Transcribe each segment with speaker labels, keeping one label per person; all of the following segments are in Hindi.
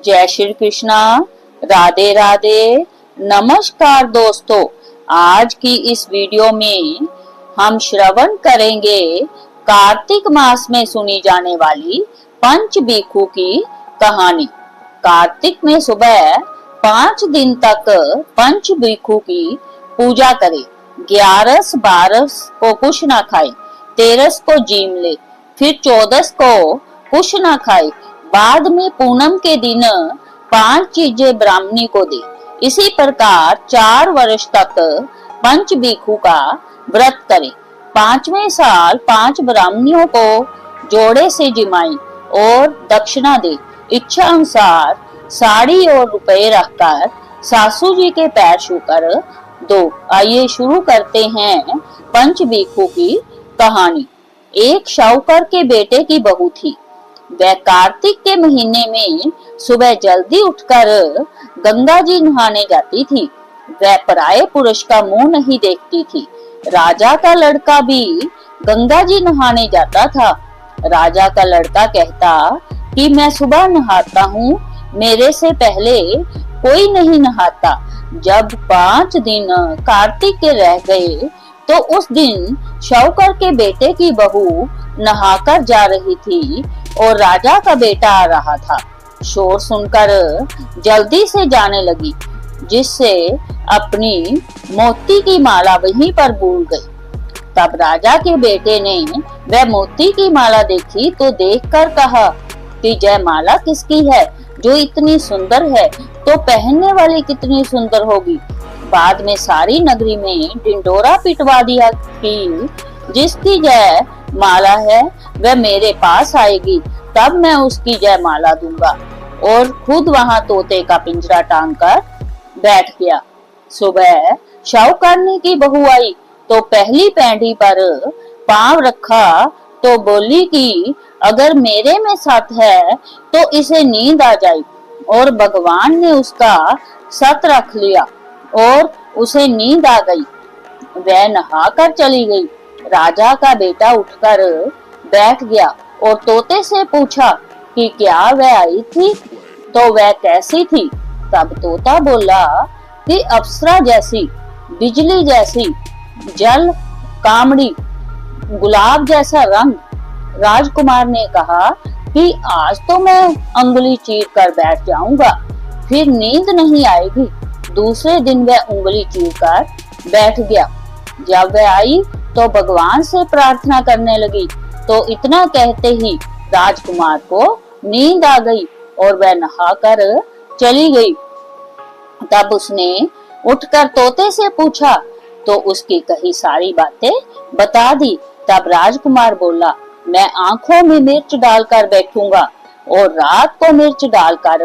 Speaker 1: जय श्री कृष्णा, राधे राधे, नमस्कार दोस्तों। आज की इस वीडियो में हम श्रवण करेंगे कार्तिक मास में सुनी जाने वाली पंच भिक्षु की कहानी। कार्तिक में सुबह 5 दिन तक पंच भिक्षु की पूजा करे। 11 12 को कुछ न खाए, 13 को जीम ले, फिर 14 को कुछ न खाए। बाद में पूनम के दिन 5 चीजें ब्राह्मणी को दे। इसी प्रकार 4 वर्ष तक पंच भिक्षु का व्रत करे। 5वें साल 5 ब्राह्मणियों को जोड़े से जिमाई और दक्षिणा दे। इच्छा अनुसार साड़ी और रुपए रखकर सासू जी के पैर छूकर दो। आइए शुरू करते हैं पंच भिक्षु की कहानी। एक शाहूकार के बेटे की बहू थी। वह कार्तिक के महीने में सुबह जल्दी उठकर गंगा जी नहाने जाती थी। वह पराये पुरुष का मुंह नहीं देखती थी। राजा का लड़का भी गंगा जी नहाने जाता था। राजा का लड़का कहता कि मैं सुबह नहाता हूँ, मेरे से पहले कोई नहीं नहाता। जब 5 दिन कार्तिक के रह गए तो उस दिन शाहूकार के बेटे की बहू नहाकर जा रही थी और राजा का बेटा आ रहा था। शोर सुनकर जल्दी से जाने लगी, जिससे अपनी मोती की माला वहीं पर भूल गई। तब राजा के बेटे ने वह मोती की माला देखी तो देखकर कहा कि जय माला किसकी है जो इतनी सुंदर है, तो पहनने वाली कितनी सुंदर होगी। बाद में सारी नगरी में ढिंडोरा पिटवा दिया कि जिसकी जय माला है वह मेरे पास आएगी, तब मैं उसकी जय माला दूंगा। और खुद वहां तोते का पिंजरा टांग कर बैठ गया। सुबह शाहूकारनी की बहू आई तो पहली पैंडी पर पांव रखा तो बोली कि अगर मेरे में सत है तो इसे नींद आ जाए। और भगवान ने उसका सत रख लिया और उसे नींद आ गई। वह नहाकर चली गई। राजा का बेटा उठकर बैठ गया और तोते से पूछा कि क्या वह आई थी, तो वह कैसी थी। तब तोता बोला कि अप्सरा जैसी, बिजली जैसी, जल कामड़ी, गुलाब जैसा रंग। राजकुमार ने कहा कि आज तो मैं अंगुली चीर कर बैठ जाऊंगा, फिर नींद नहीं आएगी। दूसरे दिन वह उंगली चीर कर बैठ गया। जब वह आई तो भगवान से प्रार्थना करने लगी, तो इतना कहते ही राजकुमार को नींद आ गई और वह नहाकर चली गई। तब उसने उठकर तोते से पूछा तो उसकी कही सारी बातें बता दी। तब राजकुमार बोला, मैं आंखों में मिर्च डालकर बैठूंगा, और रात को मिर्च डालकर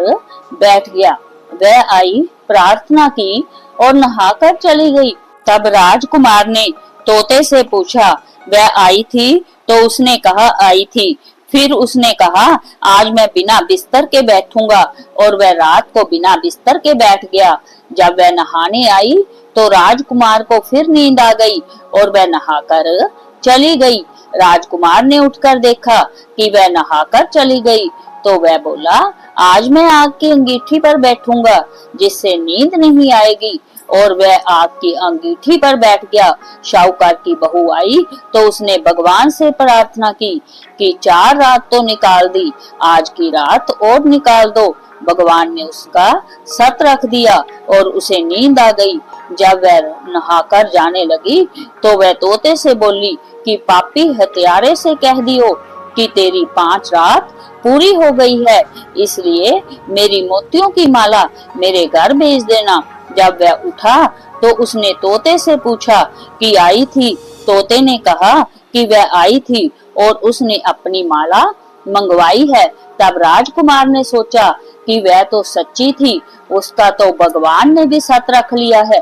Speaker 1: बैठ गया। वह आई, प्रार्थना की और नहाकर चली गई। तब राजकुमार ने तोते से पूछा, वह आई थी, तो उसने कहा आई थी। फिर उसने कहा आज मैं बिना बिस्तर के बैठूंगा, और वह रात को बिना बिस्तर के बैठ गया। जब वह नहाने आई तो राजकुमार को फिर नींद आ गई और वह नहाकर चली गई। राजकुमार ने उठकर देखा कि वह नहाकर चली गई, तो वह बोला आज मैं आग की अंगीठी पर बैठूंगा, जिससे नींद नहीं आएगी। और वह आग की अंगीठी पर बैठ गया। शाहूकार की बहू आई तो उसने भगवान से प्रार्थना की कि 4 रात तो निकाल दी, आज की रात और निकाल दो। भगवान ने उसका सत रख दिया और उसे नींद आ गई। जब वह नहाकर जाने लगी तो वह तोते से बोली कि पापी हत्यारे से कह दियो कि तेरी 5 रात पूरी हो गई है, इसलिए मेरी मोतियों की माला मेरे घर भेज देना। जब वह उठा तो उसने तोते से पूछा कि आई थी। तोते ने कहा कि वह आई थी और उसने अपनी माला मंगवाई है। तब राजकुमार ने सोचा कि वह तो सच्ची थी, उसका तो भगवान ने भी सत रख लिया है।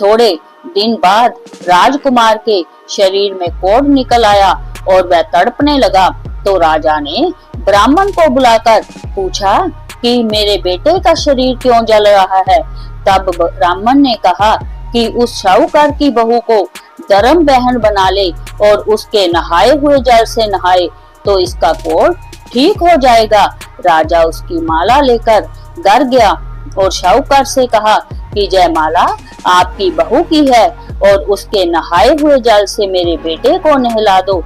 Speaker 1: थोड़े दिन बाद राजकुमार के शरीर में कोढ़ निकल आया और वह तड़पने लगा। तो राजा ने ब्राह्मण को बुलाकर पूछा कि मेरे बेटे का शरीर क्यों जल रहा है। तब ब्राह्मण ने कहा कि उस शाहूकार की बहू को धर्म बहन बना ले और उसके नहाए हुए जल से नहाए तो इसका कोढ़ ठीक हो जाएगा। राजा उसकी माला लेकर डर गया और शाहूकार से कहा कि जयमाला आपकी बहू की है और उसके नहाए हुए जल से मेरे बेटे को नहला दो।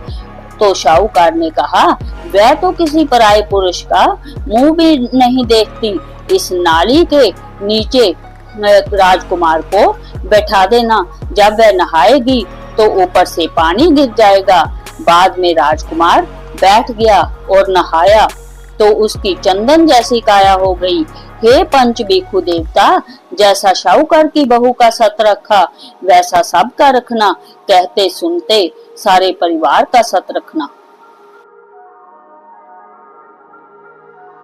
Speaker 1: तो शाहूकार ने कहा, वह तो किसी पराये पुरुष का मुंह भी नहीं देखती। इस नाली के नीचे राजकुमार को बैठा देना। जब वह नहाएगी तो ऊपर से पानी गिर जाएगा। बाद में राजकुमार बैठ गया और नहाया तो उसकी चंदन जैसी काया हो गई। हे पंच भिक्षु देवता, जैसा शाहूकार की बहू का सत रखा वैसा सबका रखना। कहते सुनते सारे परिवार का सत रखना।